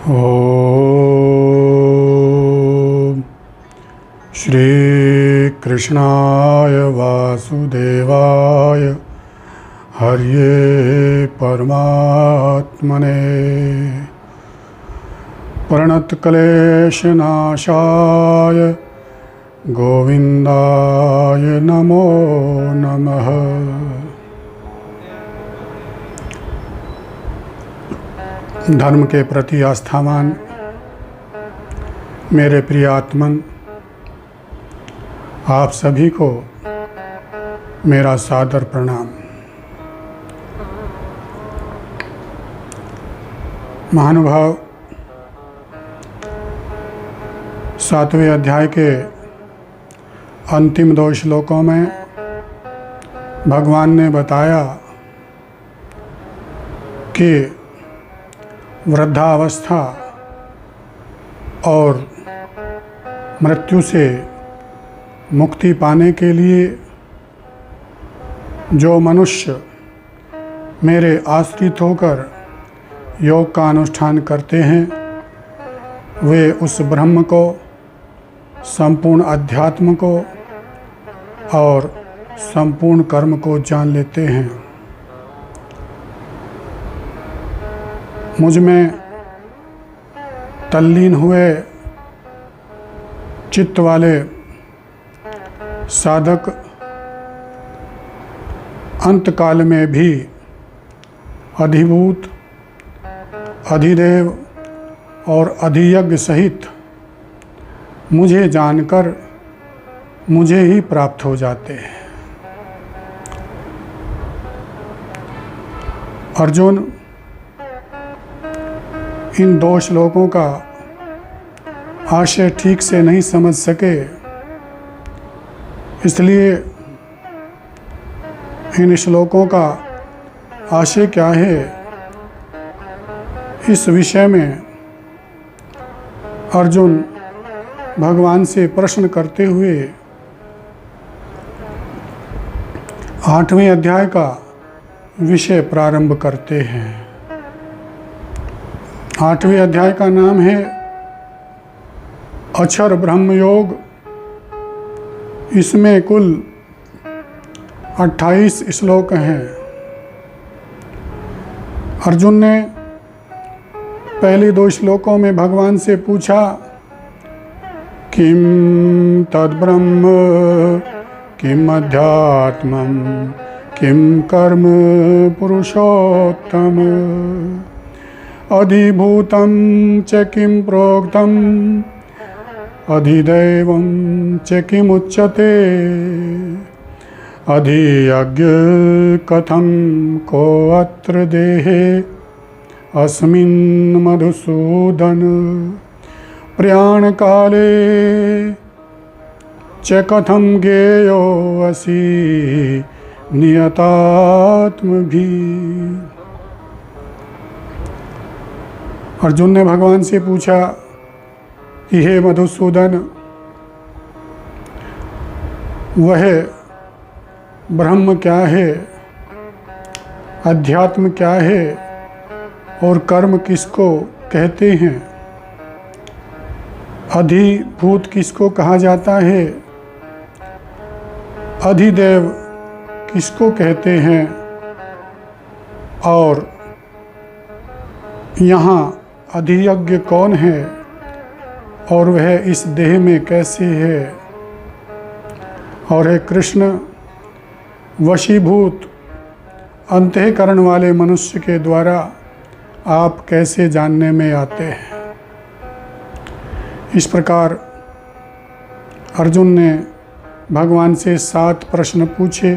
ओम श्री कृष्णाय वासुदेवाय हर्ये परमात्मने प्रणतक्लेशनाशाय गोविंदाय नमो नमः। धर्म के प्रति आस्थावान मेरे प्रिय आत्मन, आप सभी को मेरा सादर प्रणाम। महानुभाव, 7वें अध्याय के अंतिम 2 श्लोकों में भगवान ने बताया कि वृद्धावस्था और मृत्यु से मुक्ति पाने के लिए जो मनुष्य मेरे आश्रित होकर योग का अनुष्ठान करते हैं, वे उस ब्रह्म को, संपूर्ण अध्यात्म को और संपूर्ण कर्म को जान लेते हैं। मुझ में तल्लीन हुए चित्त वाले साधक अंतकाल में भी अधिभूत, अधिदेव और अधियज्ञ सहित मुझे जानकर मुझे ही प्राप्त हो जाते हैं। अर्जुन इन 2 श्लोकों का आशय ठीक से नहीं समझ सके, इसलिए इन श्लोकों का आशय क्या है, इस विषय में अर्जुन भगवान से प्रश्न करते हुए 8वें अध्याय का विषय प्रारंभ करते हैं। 8वें अध्याय का नाम है अक्षर ब्रह्म योग। इसमें कुल 28 श्लोक हैं। अर्जुन ने पहले 2 श्लोकों में भगवान से पूछा, किम तद्ब्रह्म किम अध्यात्मम किम कर्म पुरुषोत्तम अधिभूतं च किं प्रोक्तं अधिदैवं च किमुच्यते अधियज्ञ कथं को अत्र देहे अस्मिन् मधुसूदन प्रयाणकाले च कथं ज्ञेयो असि नियतात्मभिः। अर्जुन ने भगवान से पूछा कि हे मधुसूदन, वह ब्रह्म क्या है, अध्यात्म क्या है और कर्म किसको कहते हैं, अधिभूत किसको कहा जाता है, अधिदेव किसको कहते हैं और यहाँ अधियज्ञ कौन है और वह इस देह में कैसे है, और है कृष्ण वशीभूत अंतःकरण वाले मनुष्य के द्वारा आप कैसे जानने में आते हैं। इस प्रकार अर्जुन ने भगवान से 7 प्रश्न पूछे।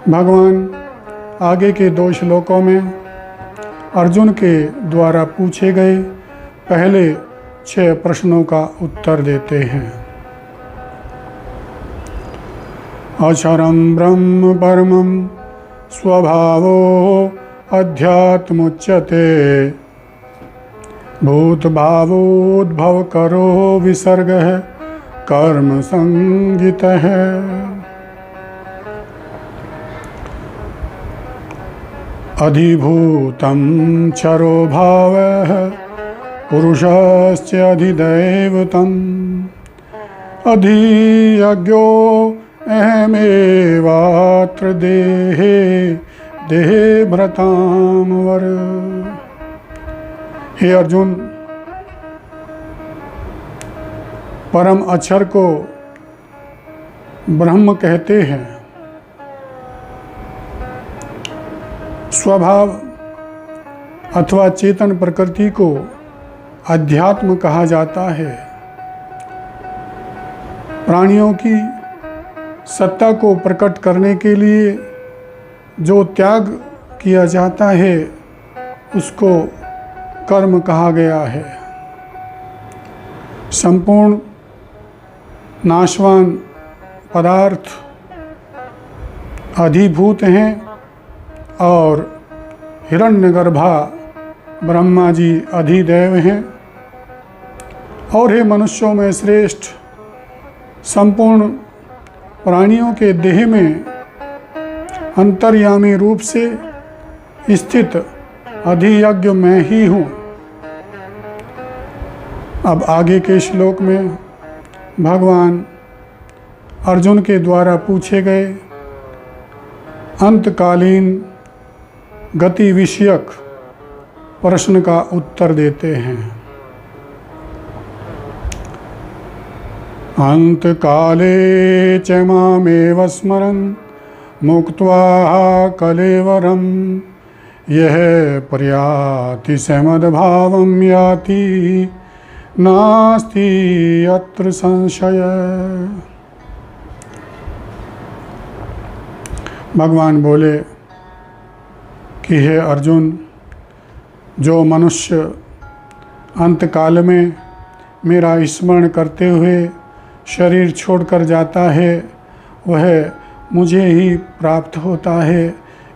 भगवान आगे के 2 श्लोकों में अर्जुन के द्वारा पूछे गए पहले 6 प्रश्नों का उत्तर देते हैं। अक्षरं ब्रह्म परमं स्वभावो अध्यात्मुच्यते भूतभावोद्भवकरो विसर्गः कर्म संगितः। अधिभूतं क्षरो भावः पुरुषस्य अधिदैवतम् अधियज्ञो अहमेवात्र देहे देहे भ्रताम वर। हे अर्जुन, परम अक्षर को ब्रह्म कहते हैं। स्वभाव अथवा चेतन प्रकृति को अध्यात्म कहा जाता है। प्राणियों की सत्ता को प्रकट करने के लिए जो त्याग किया जाता है उसको कर्म कहा गया है। संपूर्ण नाशवान पदार्थ अधिभूत हैं और हिरण्यगर्भा ब्रह्मा जी अधिदेव हैं। और हे मनुष्यों में श्रेष्ठ, संपूर्ण प्राणियों के देह में अंतर्यामी रूप से स्थित अधियज्ञ मैं ही हूँ। अब आगे के श्लोक में भगवान अर्जुन के द्वारा पूछे गए अंतकालीन गति विषयक प्रश्न का उत्तर देते हैं। अंतकाले च मामेव स्मरन् मुक्त्वा कलेवरम् यह प्रयाति समद्भावं याति नास्ति अत्र संशय। भगवान बोले कि हे अर्जुन, जो मनुष्य अंतकाल में मेरा स्मरण करते हुए शरीर छोड़कर जाता है वह मुझे ही प्राप्त होता है,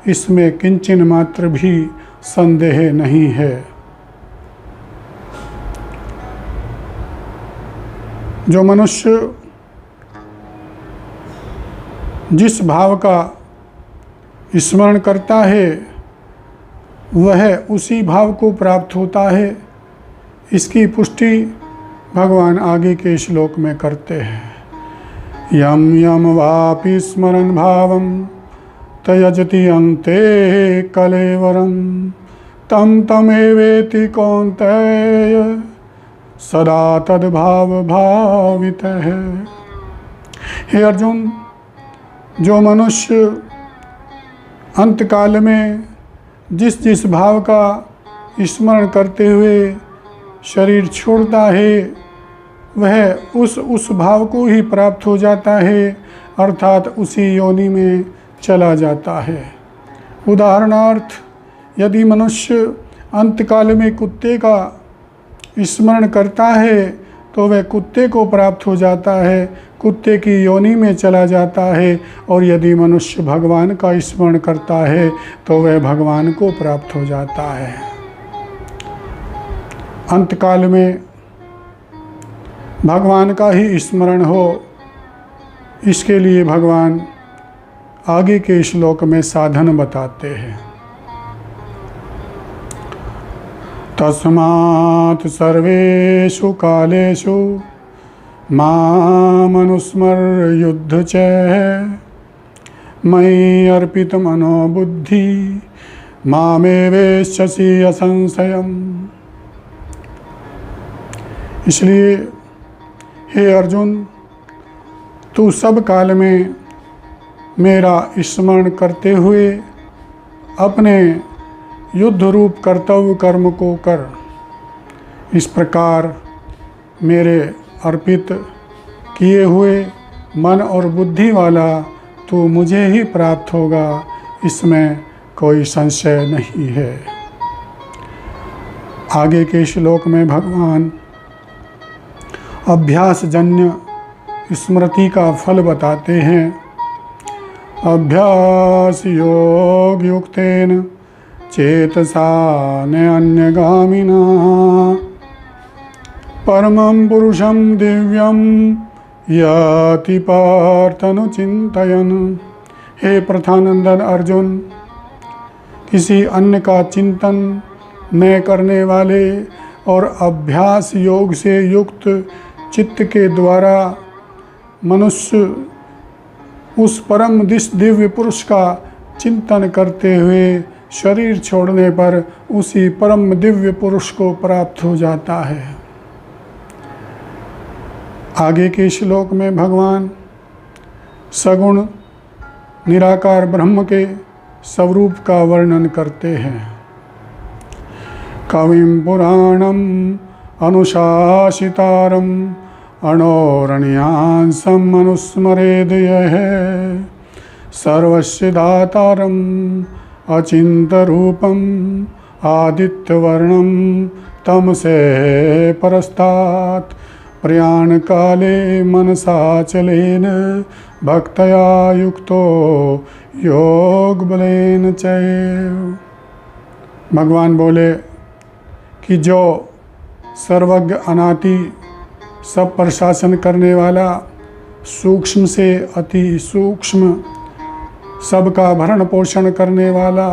इसमें किंचन मात्र भी संदेह नहीं है। जो मनुष्य जिस भाव का स्मरण करता है वह उसी भाव को प्राप्त होता है। इसकी पुष्टि भगवान आगे के श्लोक में करते हैं। यम यम वापि स्मरन् भावं त्यजति अन्ते कलेवरं तम तमेवेति कौन्तेय सदा तद्भाव भावितः। हे अर्जुन, जो मनुष्य अंतकाल में जिस जिस भाव का स्मरण करते हुए शरीर छोड़ता है वह उस भाव को ही प्राप्त हो जाता है, अर्थात उसी योनि में चला जाता है। उदाहरणार्थ, यदि मनुष्य अंतकाल में कुत्ते का स्मरण करता है तो वह कुत्ते को प्राप्त हो जाता है, कुत्ते की योनि में चला जाता है। और यदि मनुष्य भगवान का स्मरण करता है तो वह भगवान को प्राप्त हो जाता है। अंतकाल में भगवान का ही स्मरण हो, इसके लिए भगवान आगे के श्लोक में साधन बताते हैं। तस्मात् सर्वेषु कालेषु मामनुस्मर युद्ध च मयि अर्पित मनो बुद्धि मामेवेश्यसि असंशयम्। इसलिए हे अर्जुन, तू सब काल में मेरा स्मरण करते हुए अपने युद्ध रूप कर्तव्य कर्म को कर। इस प्रकार मेरे अर्पित किए हुए मन और बुद्धि वाला तू मुझे ही प्राप्त होगा, इसमें कोई संशय नहीं है। आगे के श्लोक में भगवान अभ्यासजन्य स्मृति का फल बताते हैं। अभ्यास योग युक्तेन चेतसा अन्यगामिना परमं पुरुषं दिव्यं याति पार्थनुचिन्तयन्। हे प्रथानंदन अर्जुन, किसी अन्य का चिंतन न करने वाले और अभ्यास योग से युक्त चित्त के द्वारा मनुष्य उस परम दिव्य पुरुष का चिंतन करते हुए शरीर छोड़ने पर उसी परम दिव्य पुरुष को प्राप्त हो जाता है। आगे के श्लोक में भगवान सगुण निराकार ब्रह्म के स्वरूप का वर्णन करते हैं। कविं पुराणम अनुशासितारम अणोरणीयांसम अनुस्मरेद यः सर्वस्य दातारम अचिंत रूपम आदित्यवर्णम तमसे परस्तात् प्रयाण काले मनसा चलेन भक्तया युक्तो योग बलेन चैव। भगवान बोले कि जो सर्वज्ञ अनादि सब पर शासन करने वाला सूक्ष्म से अति सूक्ष्म सबका भरण पोषण करने वाला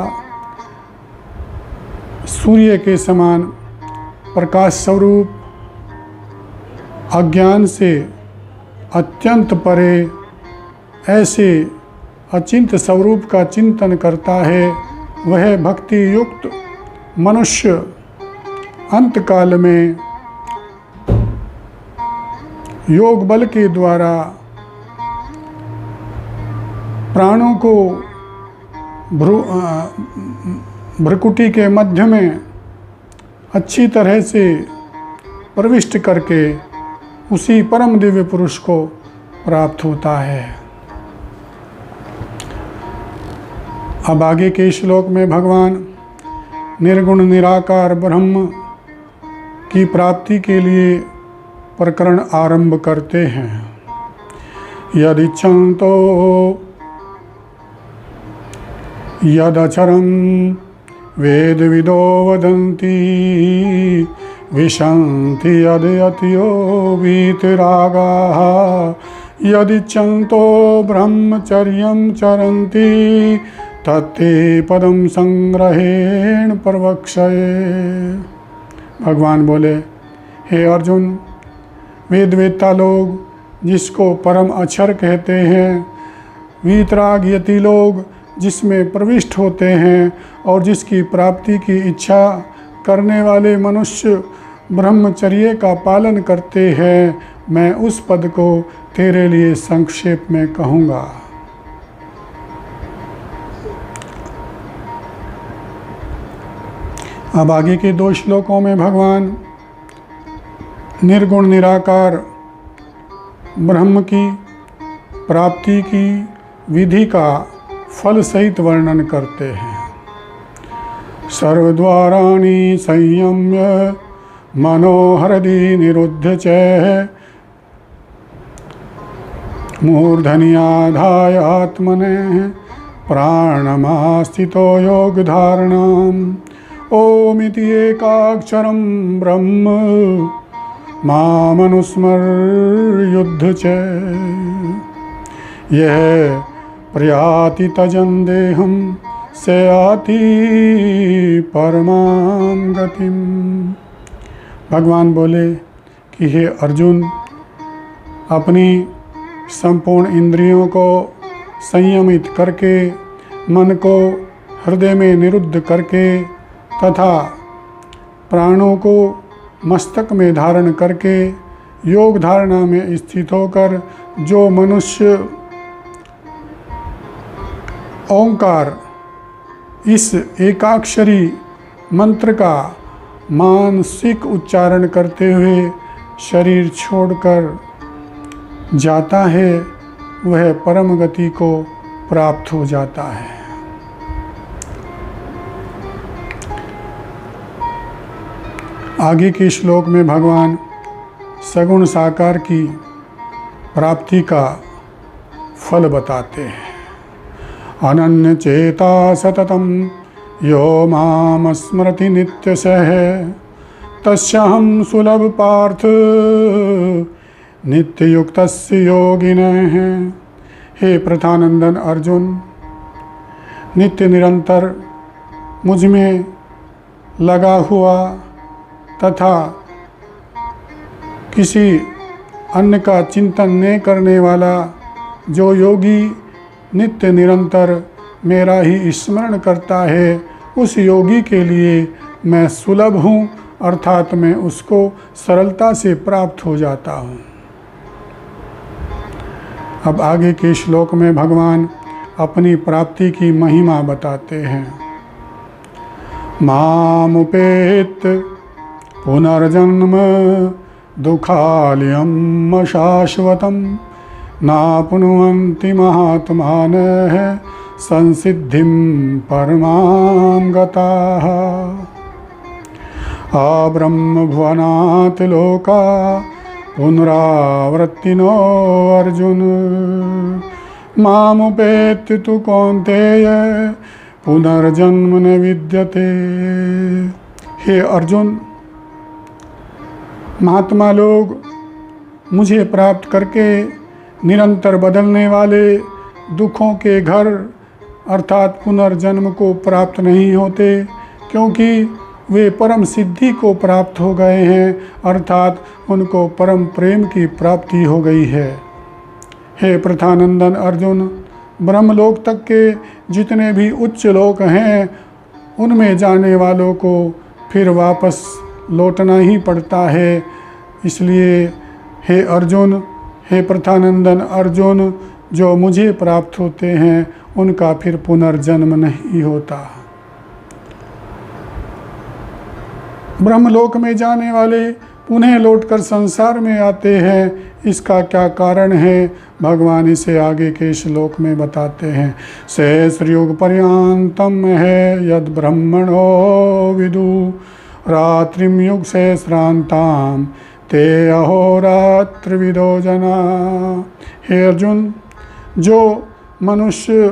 सूर्य के समान प्रकाश स्वरूप अज्ञान से अत्यंत परे ऐसे अचिंत स्वरूप का चिंतन करता है, वह भक्ति युक्त मनुष्य अंतकाल में योग बल के द्वारा प्राणों को भ्रुकुटी के मध्य में अच्छी तरह से प्रविष्ट करके उसी परम दिव्य पुरुष को प्राप्त होता है। अब आगे के श्लोक में भगवान निर्गुण निराकार ब्रह्म की प्राप्ति के लिए प्रकरण आरंभ करते हैं। यदिच्छन्तो यदक्षरं वेदविदो वदन्ति विशन्ति यदयतियो वीतरागाः यदिच्छन्तो ब्रह्मचर्यं चरन्ति तत्ते पदम संग्रहेण प्रवक्षये। भगवान बोले, हे अर्जुन, वेदवेत्ता लोग जिसको परम अक्षर कहते हैं, वीतराग यति लोग जिसमें प्रविष्ट होते हैं और जिसकी प्राप्ति की इच्छा करने वाले मनुष्य ब्रह्मचर्य का पालन करते हैं, मैं उस पद को तेरे लिए संक्षेप में कहूँगा। अब आगे के 2 श्लोकों में भगवान निर्गुण निराकार ब्रह्म की प्राप्ति की विधि का फल सहित वर्णन करते हैं। सर्वद्वाराणि संयम्य मनोहरदि निरुद्ध च मूर्धन्याधाय आत्मने प्राणमास्थितो योगधारणाम् ओमिति एकाक्षरं ब्रह्म मामनुस्मर्युद्ध च यह प्रयाति तजन देहम से आति परमां गतिम। भगवान बोले कि हे अर्जुन, अपनी संपूर्ण इंद्रियों को संयमित करके, मन को हृदय में निरुद्ध करके तथा प्राणों को मस्तक में धारण करके योग धारणा में स्थित होकर जो मनुष्य ओंकार इस एकाक्षरी मंत्र का मानसिक उच्चारण करते हुए शरीर छोड़कर जाता है, वह परम गति को प्राप्त हो जाता है। आगे के श्लोक में भगवान सगुण साकार की प्राप्ति का फल बताते हैं। अनन्य चेता सततम यो माम स्मरति नित्यशः तस्याहं सुलभ पार्थ नित्ययुक्तस्य योगिनः। हे प्रथानंदन अर्जुन, नित्य निरंतर मुझ में लगा हुआ तथा किसी अन्य का चिंतन न करने वाला जो योगी नित्य निरंतर मेरा ही स्मरण करता है, उस योगी के लिए मैं सुलभ हूँ, अर्थात मैं उसको सरलता से प्राप्त हो जाता हूँ। अब आगे के श्लोक में भगवान अपनी प्राप्ति की महिमा बताते हैं। मामुपेत पुनर्जन्म दुखालयम शाश्वतम नाप्नुवन्ति महात्मानः संसिद्धिं परमां गताः। अब्रह्मभुवनात् लोका पुनरावर्तिनो अर्जुन मामुपेत्य तु कौन्तेय पुनर्जन्म न विद्यते। हे अर्जुन, महात्मा लोग मुझे प्राप्त करके निरंतर बदलने वाले दुखों के घर अर्थात पुनर्जन्म को प्राप्त नहीं होते, क्योंकि वे परम सिद्धि को प्राप्त हो गए हैं, अर्थात उनको परम प्रेम की प्राप्ति हो गई है। हे प्रथानंदन अर्जुन, ब्रह्मलोक तक के जितने भी उच्च लोक हैं, उनमें जाने वालों को फिर वापस लौटना ही पड़ता है। इसलिए हे अर्जुन, हे प्रथानंदन अर्जुन, जो मुझे प्राप्त होते हैं उनका फिर पुनर्जन्म नहीं होता। ब्रह्मलोक में जाने वाले पुनः लौटकर संसार में आते हैं, इसका क्या कारण है भगवान इसे आगे के श्लोक में बताते हैं। सहस्रयुग पर्यंतम है यद ब्रह्मणो विदु रात्रिम युग सहस्रांताम ते अहोरात्र विदो जना। हे अर्जुन, जो मनुष्य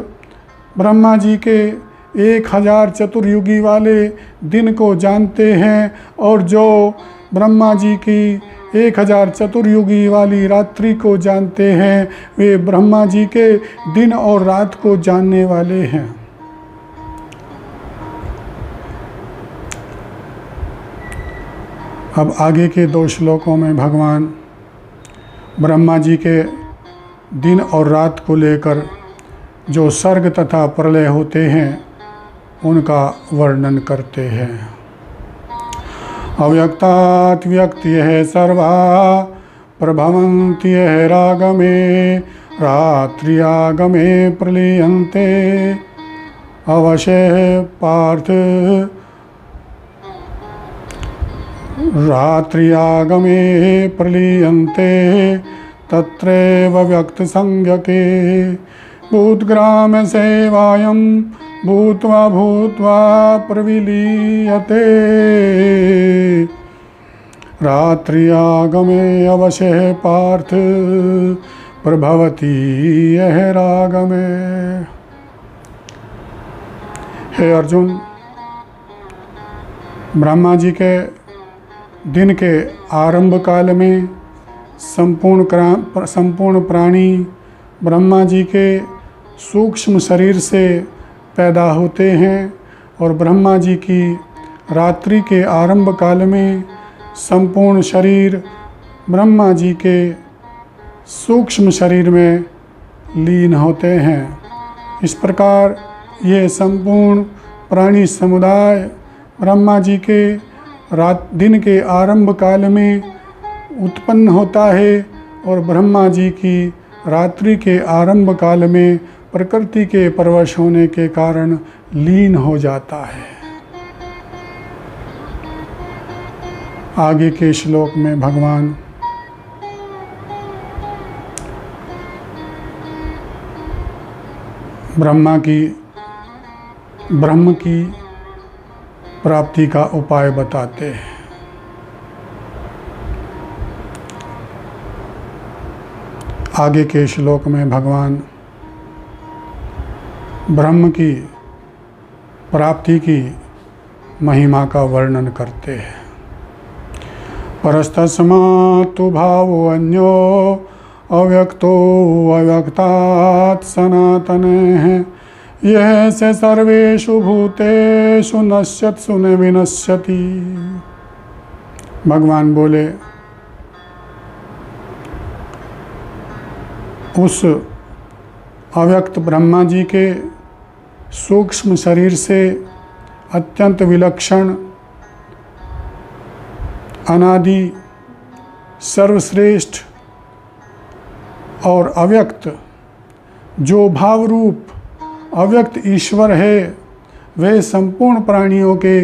ब्रह्मा जी के 1000 चतुर्युगी वाले दिन को जानते हैं और जो ब्रह्मा जी की 1000 चतुर्युगी वाली रात्रि को जानते हैं, वे ब्रह्मा जी के दिन और रात को जानने वाले हैं। अब आगे के 2 श्लोकों में भगवान ब्रह्मा जी के दिन और रात को लेकर जो सर्ग तथा प्रलय होते हैं उनका वर्णन करते हैं। अव्यक्तात् व्यक्त्यः सर्वा प्रभवन्ति रागमे रात्र्यागमे प्रलीयन्ते अवशः पार्थ रात्र्यागमे प्रलीयन्ते तत्रैव व्यक्तसंज्ञके भूतग्राम सेवायं भूत्वा भूत्वा प्रविलीयते रात्र्यागमे अवशः पार्थ प्रभवति यह रागमे। हे अर्जुन, ब्रह्मा जी के दिन के आरंभ काल में संपूर्ण प्राणी ब्रह्मा जी के सूक्ष्म शरीर से पैदा होते हैं और ब्रह्मा जी की रात्रि के आरंभ काल में संपूर्ण शरीर ब्रह्मा जी के सूक्ष्म शरीर में लीन होते हैं। इस प्रकार ये संपूर्ण प्राणी समुदाय ब्रह्मा जी के दिन के आरंभ काल में उत्पन्न होता है और ब्रह्मा जी की रात्रि के आरंभ काल में प्रकृति के परवश होने के कारण लीन हो जाता है। आगे के श्लोक में भगवान ब्रह्म की प्राप्ति का उपाय बताते हैं। आगे के श्लोक में भगवान ब्रह्म की प्राप्ति की महिमा का वर्णन करते हैं। परस्तस्मात्तु भावो अन्यो अव्यक्तो अव्यक्तात् सनातनः यह से सर्वेषु भूतेषु नश्यत्सु न विनश्यति। भगवान बोले, उस अव्यक्त ब्रह्मा जी के सूक्ष्म शरीर से अत्यंत विलक्षण, अनादि, सर्वश्रेष्ठ और अव्यक्त जो भाव रूप अव्यक्त ईश्वर है, वह संपूर्ण प्राणियों के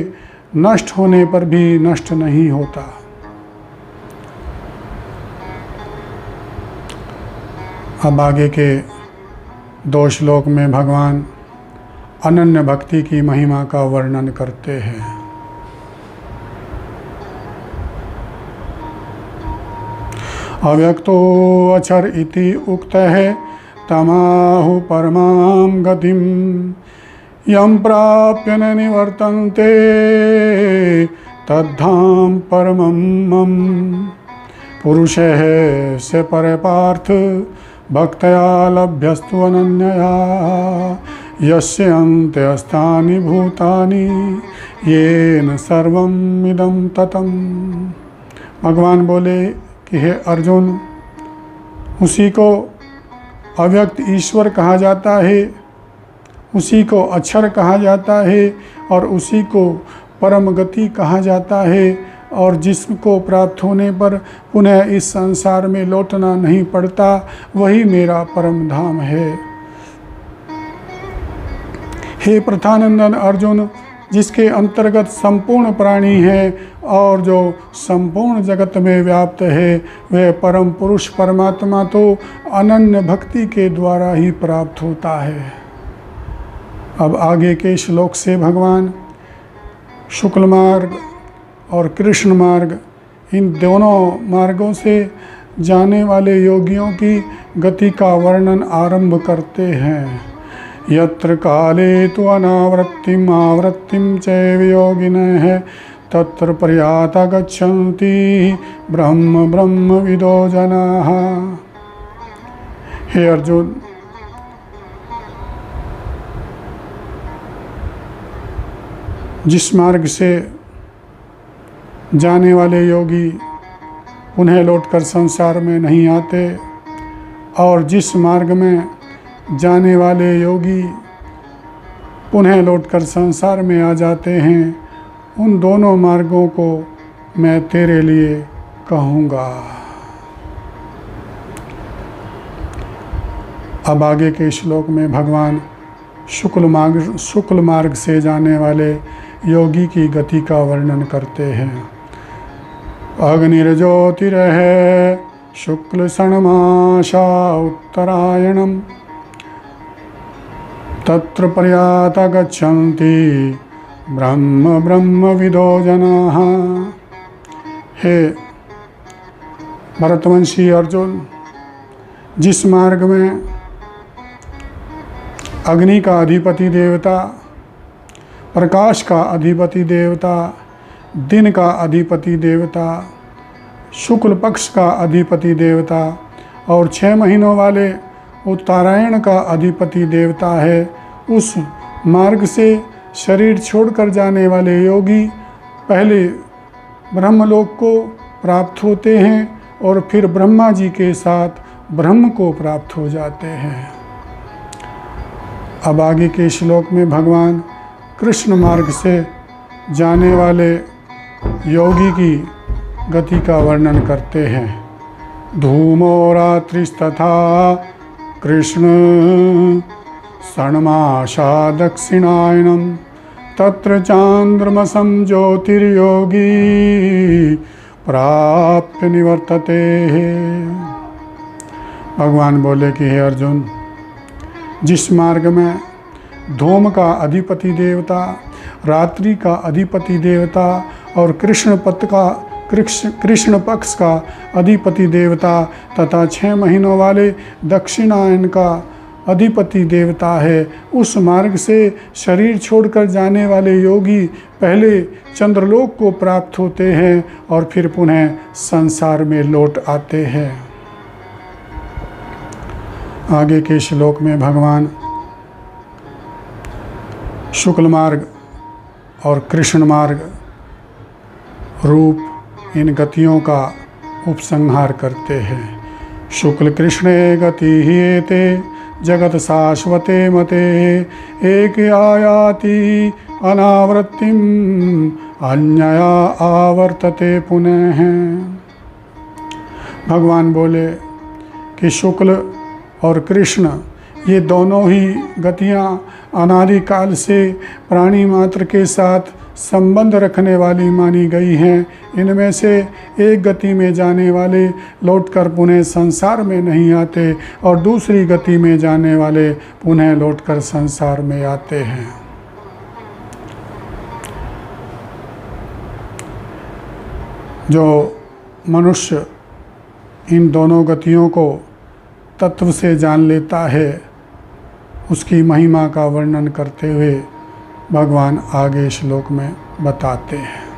नष्ट होने पर भी नष्ट नहीं होता। अब आगे के 2 श्लोक में भगवान अनन्य भक्ति की महिमा का वर्णन करते हैं। अव्यक्तो अक्षर इति उक्त है, तमाहु परमां गतिम यम प्राप्य न निवर्तन्ते तद्धाम परमं मम। पुरुषः से परे पार्थ भक्तया लभ्यस्तु अनन्यया यस्य अन्ते अस्तानि भूतानि येन सर्वम् इदं ततम्। भगवान बोले कि हे अर्जुन, उसी को अव्यक्त ईश्वर कहा जाता है, उसी को अक्षर कहा जाता है और उसी को परम गति कहा जाता है, और जिसको प्राप्त होने पर पुनः इस संसार में लौटना नहीं पड़ता, वही मेरा परम धाम है। हे प्रथानंदन अर्जुन, जिसके अंतर्गत संपूर्ण प्राणी है और जो संपूर्ण जगत में व्याप्त है, वह परम पुरुष परमात्मा तो अनन्य भक्ति के द्वारा ही प्राप्त होता है। अब आगे के श्लोक से भगवान शुक्ल मार्ग और कृष्ण मार्ग, इन दोनों मार्गों से जाने वाले योगियों की गति का वर्णन आरंभ करते हैं। यत्र काले तु अनावृत्तिम आवृत्तिम चैव योगिनः तत्र प्रयाता गच्छन्ति ब्रह्म ब्रह्म विदो जनाः। हे अर्जुन, जिस मार्ग से जाने वाले योगी पुनः लौटकर संसार में नहीं आते और जिस मार्ग में जाने वाले योगी पुनः लौटकर संसार में आ जाते हैं, उन दोनों मार्गों को मैं तेरे लिए कहूँगा। अब आगे के श्लोक में भगवान शुक्ल मार्ग से जाने वाले योगी की गति का वर्णन करते हैं। अग्निर्ज्योतिरः शुक्ल षण्मासा उत्तरायणम् तत्र प्रयाता गच्छन्ति ब्रह्म ब्रह्म विदो जनाः। हे भरतवंशी अर्जुन, जिस मार्ग में अग्नि का अधिपति देवता, प्रकाश का अधिपति देवता, दिन का अधिपति देवता, शुक्ल पक्ष का अधिपति देवता और 6 महीनों वाले उत्तरायण का अधिपति देवता है, उस मार्ग से शरीर छोड़कर जाने वाले योगी पहले ब्रह्मलोक को प्राप्त होते हैं और फिर ब्रह्मा जी के साथ ब्रह्म को प्राप्त हो जाते हैं। अब आगे के श्लोक में भगवान कृष्ण मार्ग से जाने वाले योगी की गति का वर्णन करते हैं। धूमो रात्रिस्तथा कृष्ण षण्मासा दक्षिणायनम तत्र चांद्रमसं ज्योतिर्योगी प्राप्य निवर्तते। भगवान बोले कि हे अर्जुन, जिस मार्ग में धूम का अधिपति देवता, रात्रि का अधिपति देवता और कृष्ण पक्ष का अधिपति देवता तथा 6 महीनों वाले दक्षिणायन का अधिपति देवता है, उस मार्ग से शरीर छोड़कर जाने वाले योगी पहले चंद्रलोक को प्राप्त होते हैं और फिर पुनः संसार में लौट आते हैं। आगे के श्लोक में भगवान शुक्ल मार्ग और कृष्ण मार्ग रूप इन गतियों का उपसंहार करते हैं। शुक्ल कृष्णे गति ही एते जगत शाश्वते मते एक आयाति अनावृत्तिम अन्यया आवर्तते पुनः। भगवान बोले कि शुक्ल और कृष्ण ये दोनों ही गतियाँ अनादिकाल से प्राणी मात्र के साथ संबंध रखने वाली मानी गई हैं। इनमें से एक गति में जाने वाले लौटकर पुनः संसार में नहीं आते और दूसरी गति में जाने वाले पुनः लौटकर संसार में आते हैं। जो मनुष्य इन दोनों गतियों को तत्व से जान लेता है, उसकी महिमा का वर्णन करते हुए भगवान आगे श्लोक में बताते हैं।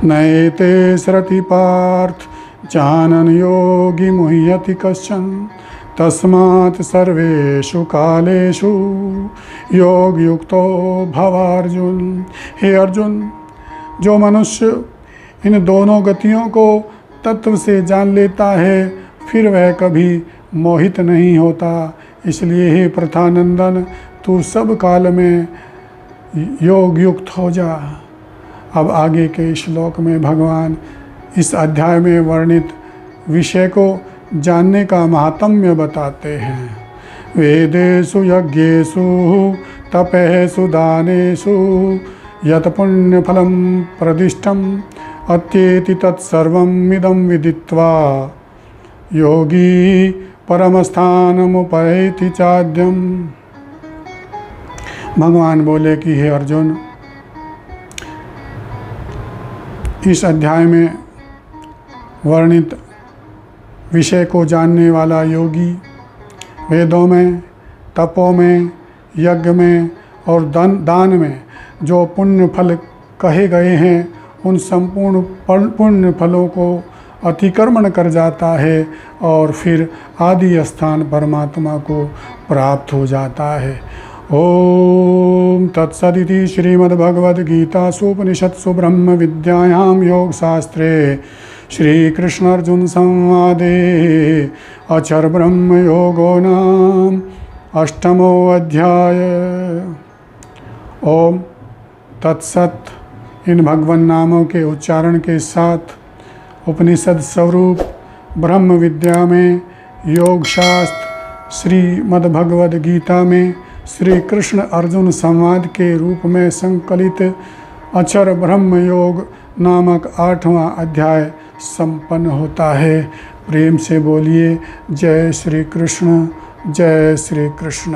नएते श्रुति पार्थ जानन योगी मुह्यति कश्चन तस्मात् सर्वेषु कालेषु योग युक्तो भवार्जुन। हे अर्जुन, जो मनुष्य इन दोनों गतियों को तत्व से जान लेता है फिर वह कभी मोहित नहीं होता। इसलिए हे प्रथानंदन, तू सब काल में योग युक्त हो जा। अब आगे के श्लोक में भगवान इस अध्याय में वर्णित विषय को जानने का महात्म्य बताते हैं। वेदेषु यज्ञेषु तपेषु दानेषु यत् पुण्यफलं प्रदिष्टम् अत्येति तत्सर्वम् इदं विदित्वा योगी परमस्थानमुपैति चाद्यम। भगवान बोले कि हे अर्जुन, इस अध्याय में वर्णित विषय को जानने वाला योगी वेदों में, तपों में, यज्ञ में और दान में जो पुण्य फल कहे गए हैं उन संपूर्ण पुण्य फलों को अतिक्रमण कर जाता है और फिर आदि स्थान परमात्मा को प्राप्त हो जाता है। ओम तत्सदिति श्रीमद्भगवद्गीतासूपनिषत्सु ब्रह्म विद्यायां योगशास्त्रे श्रीकृष्ण अर्जुन संवादे अचर ब्रह्म योगो नाम 8मो अध्याय। ओम तत्सत। इन भगवान नामों के उच्चारण के साथ उपनिषद स्वरूप ब्रह्म विद्या में योग शास्त्र श्रीमद् भगवद गीता में श्री कृष्ण अर्जुन संवाद के रूप में संकलित अक्षर ब्रह्म योग नामक 8वां अध्याय संपन्न होता है। प्रेम से बोलिए जय श्री कृष्ण, जय श्री कृष्ण।